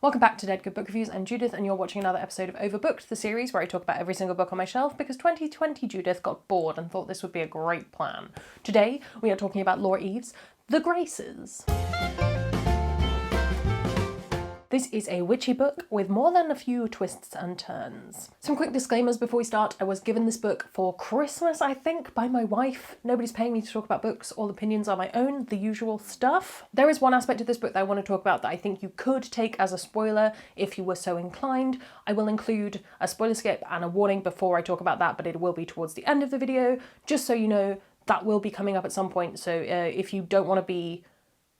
Welcome back to Dead Good Book Reviews. I'm Judith and you're watching another episode of Overbooked, the series where I talk about every single book on my shelf because 2020 Judith got bored and thought this would be a great plan. Today we are talking about Laure The Graces. This is a witchy book with more than a few twists and turns. Some quick disclaimers before we start. I was given this book for Christmas, I think, by my wife. Nobody's paying me to talk about books. All opinions are my own, the usual stuff. There is one aspect of this book that I want to talk about that I think you could take as a spoiler if you were so inclined. I will include a spoiler skip and a warning before I talk about that, but it will be towards the end of the video, just so you know that will be coming up at some point. So if you don't want to be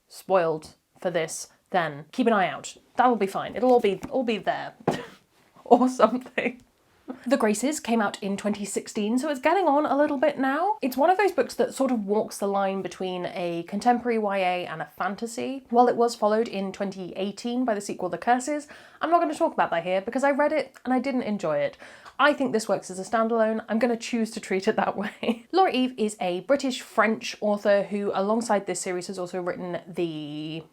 spoiled for this, then keep an eye out. That'll be fine. It'll all be there. Or something. The Graces came out in 2016, so it's getting on a little bit now. It's one of those books that sort of walks the line between a contemporary YA and a fantasy. While it was followed in 2018 by the sequel The Curses, I'm not going to talk about that here because I read it and I didn't enjoy it. I think this works as a standalone. I'm going to choose to treat it that way. Laure is a British-French author who, alongside this series, has also written the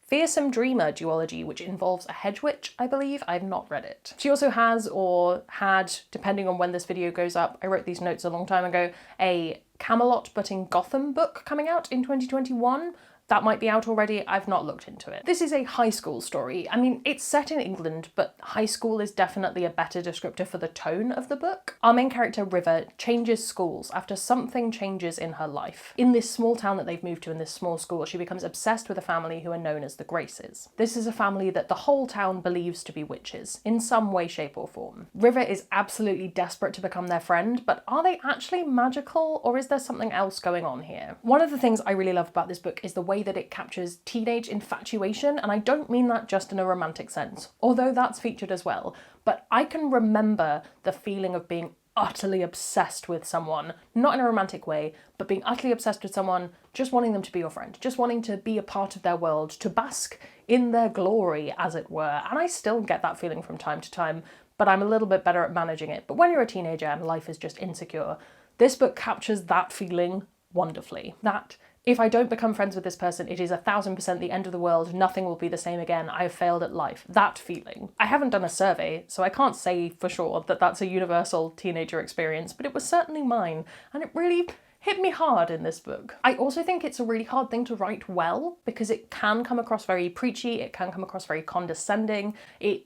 Fearsome Dreamer duology, which involves a hedge witch, I believe. I've not read it. She also has, or had, depending on when this video goes up, I wrote these notes a long time ago, a Camelot but in Gotham book coming out in 2021. That might be out already, I've not looked into it. This is a high school story. I mean, it's set in England, but high school is definitely a better descriptor for the tone of the book. Our main character, River, changes schools after something changes in her life. In this small town that they've moved to, in this small school, she becomes obsessed with a family who are known as the Graces. This is a family that the whole town believes to be witches, in some way, shape or form. River is absolutely desperate to become their friend, but are they actually magical, or is there something else going on here? One of the things I really love about this book is the way that it captures teenage infatuation, and I don't mean that just in a romantic sense, although that's featured as well, but I can remember the feeling of being utterly obsessed with someone, not in a romantic way, but being utterly obsessed with someone, just wanting them to be your friend, just wanting to be a part of their world, to bask in their glory, as it were, and I still get that feeling from time to time, but I'm a little bit better at managing it. But when you're a teenager and life is just insecure, this book captures that feeling wonderfully. That if I don't become friends with this person, it is 1000% the end of the world, nothing will be the same again, I have failed at life. That feeling. I haven't done a survey, so I can't say for sure that that's a universal teenager experience, but it was certainly mine, and it really hit me hard in this book. I also think it's a really hard thing to write well, because it can come across very preachy, it can come across very condescending, it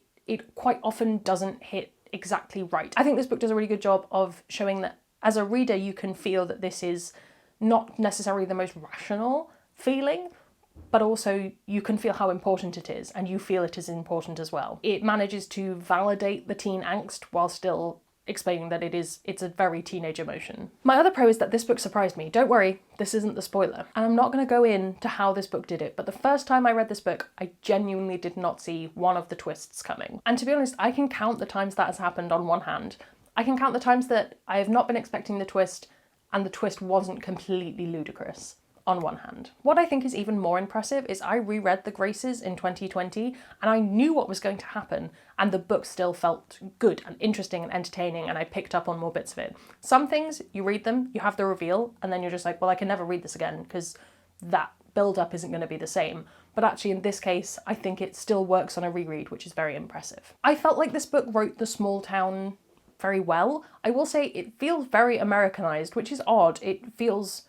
quite often doesn't hit exactly right. I think this book does a really good job of showing that as a reader you can feel that this is not necessarily the most rational feeling, but also you can feel how important it is, and you feel it is important as well. It manages to validate the teen angst while still explaining that it's a very teenage emotion. My other pro is that this book surprised me. Don't worry, this isn't the spoiler. And I'm not going to go into how this book did it, but the first time I read this book, I genuinely did not see one of the twists coming. And to be honest, I can count the times that has happened on one hand. I can count the times that I have not been expecting the twist, and the twist wasn't completely ludicrous, on one hand. What I think is even more impressive is I reread The Graces in 2020, and I knew what was going to happen, and the book still felt good and interesting and entertaining, and I picked up on more bits of it. Some things, you read them, you have the reveal, and then you're just like, well, I can never read this again, because that build-up isn't going to be the same. But actually, in this case, I think it still works on a reread, which is very impressive. I felt like this book wrote the small town very well. I will say it feels very Americanized, which is odd. It feels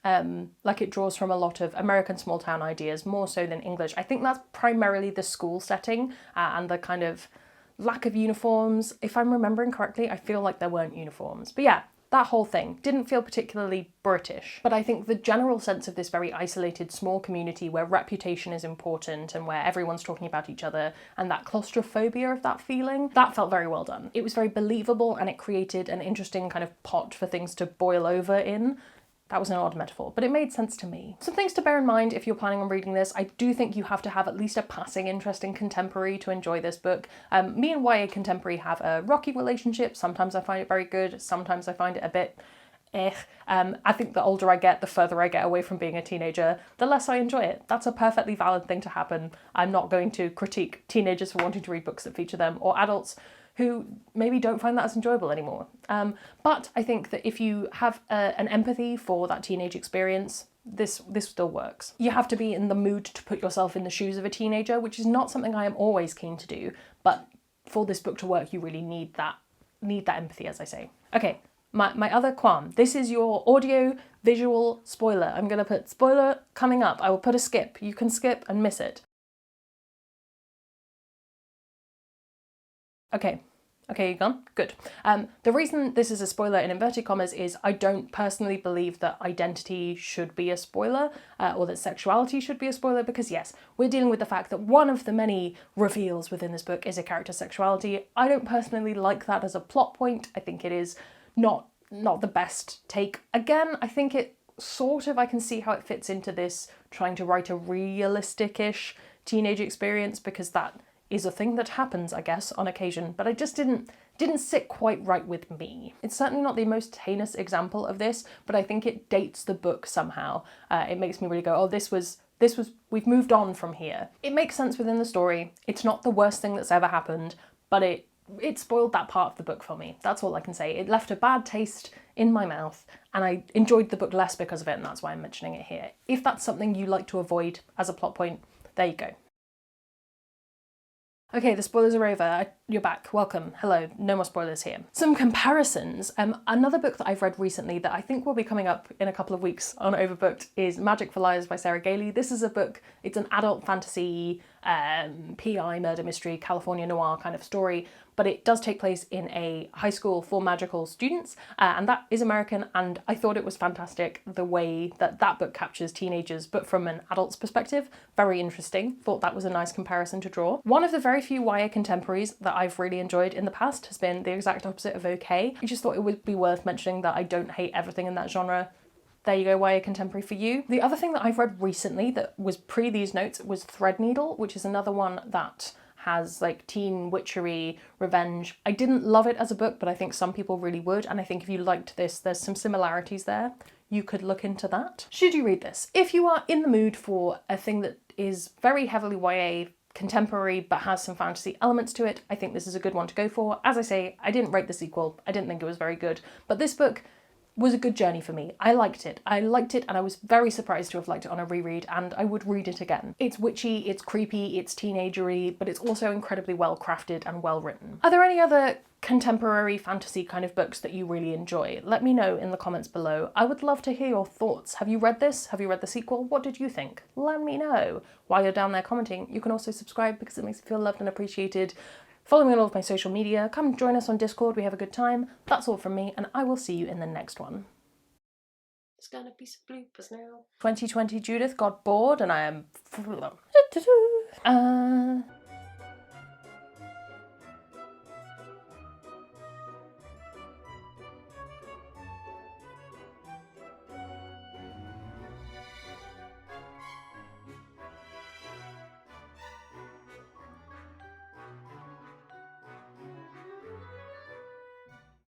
like it draws from a lot of American small town ideas, more so than English. I think that's primarily the school setting and the kind of lack of uniforms. If I'm remembering correctly, I feel like there weren't uniforms. But yeah, that whole thing didn't feel particularly British. But I think the general sense of this very isolated small community where reputation is important and where everyone's talking about each other, and that claustrophobia of that feeling, that felt very well done. It was very believable, and it created an interesting kind of pot for things to boil over in. That was an odd metaphor, but it made sense to me. Some things to bear in mind if you're planning on reading this. I do think you have to have at least a passing interest in contemporary to enjoy this book. Me and YA contemporary have a rocky relationship. Sometimes I find it very good, sometimes I find it a bit I think the older I get, the further I get away from being a teenager, the less I enjoy it. That's a perfectly valid thing to happen. I'm not going to critique teenagers for wanting to read books that feature them, or adults who maybe don't find that as enjoyable anymore. But I think that if you have an empathy for that teenage experience, this still works. You have to be in the mood to put yourself in the shoes of a teenager, which is not something I am always keen to do, but for this book to work, you really need that empathy, as I say. Okay, my other qualm. This is your audio visual spoiler. I'm going to put spoiler coming up. I will put a skip. You can skip and miss it. Okay, you gone? Good. The reason this is a spoiler in inverted commas is I don't personally believe that identity should be a spoiler or that sexuality should be a spoiler, because yes, we're dealing with the fact that one of the many reveals within this book is a character's sexuality. I don't personally like that as a plot point. I think it is not the best take. Again, I think it sort of, I can see how it fits into this trying to write a realistic-ish teenage experience, because that is a thing that happens, I guess, on occasion, but I just didn't sit quite right with me. It's certainly not the most heinous example of this, but I think it dates the book somehow. It makes me really go, oh, this was, we've moved on from here. It makes sense within the story. It's not the worst thing that's ever happened, but it spoiled that part of the book for me. That's all I can say. It left a bad taste in my mouth, and I enjoyed the book less because of it, and that's why I'm mentioning it here. If that's something you like to avoid as a plot point, there you go. Okay, the spoilers are over. You're back. Welcome. Hello. No more spoilers here. Some comparisons. Another book that I've read recently that I think will be coming up in a couple of weeks on Overbooked is Magic for Liars by Sarah Gailey. This is a book, it's an adult fantasy, PI murder mystery, California noir kind of story, but it does take place in a high school for magical students, and that is American, and I thought it was fantastic the way that that book captures teenagers, but from an adult's perspective. Very interesting. Thought that was a nice comparison to draw. One of the very few YA contemporaries that I've really enjoyed in the past has been the exact opposite of okay. I just thought it would be worth mentioning that I don't hate everything in that genre. There you go, YA contemporary for you. The other thing that I've read recently that was pre these notes was Threadneedle, which is another one that has like teen witchery, revenge. I didn't love it as a book, but I think some people really would, and I think if you liked this, there's some similarities there. You could look into that. Should you read this? If you are in the mood for a thing that is very heavily YA contemporary but has some fantasy elements to it, I think this is a good one to go for. As I say, I didn't rate the sequel. I didn't think it was very good, but this book was a good journey for me. I liked it, and I was very surprised to have liked it on a reread, and I would read it again. It's witchy, it's creepy, it's teenagery, but it's also incredibly well crafted and well written. Are there any other contemporary fantasy kind of books that you really enjoy? Let me know in the comments below. I would love to hear your thoughts. Have you read this? Have you read the sequel? What did you think? Let me know. While you're down there commenting, you can also subscribe because it makes me feel loved and appreciated. Follow me on all of my social media, come join us on Discord, we have a good time. That's all from me, and I will see you in the next one. There's gonna be some bloopers now. 2020 Judith got bored, and I am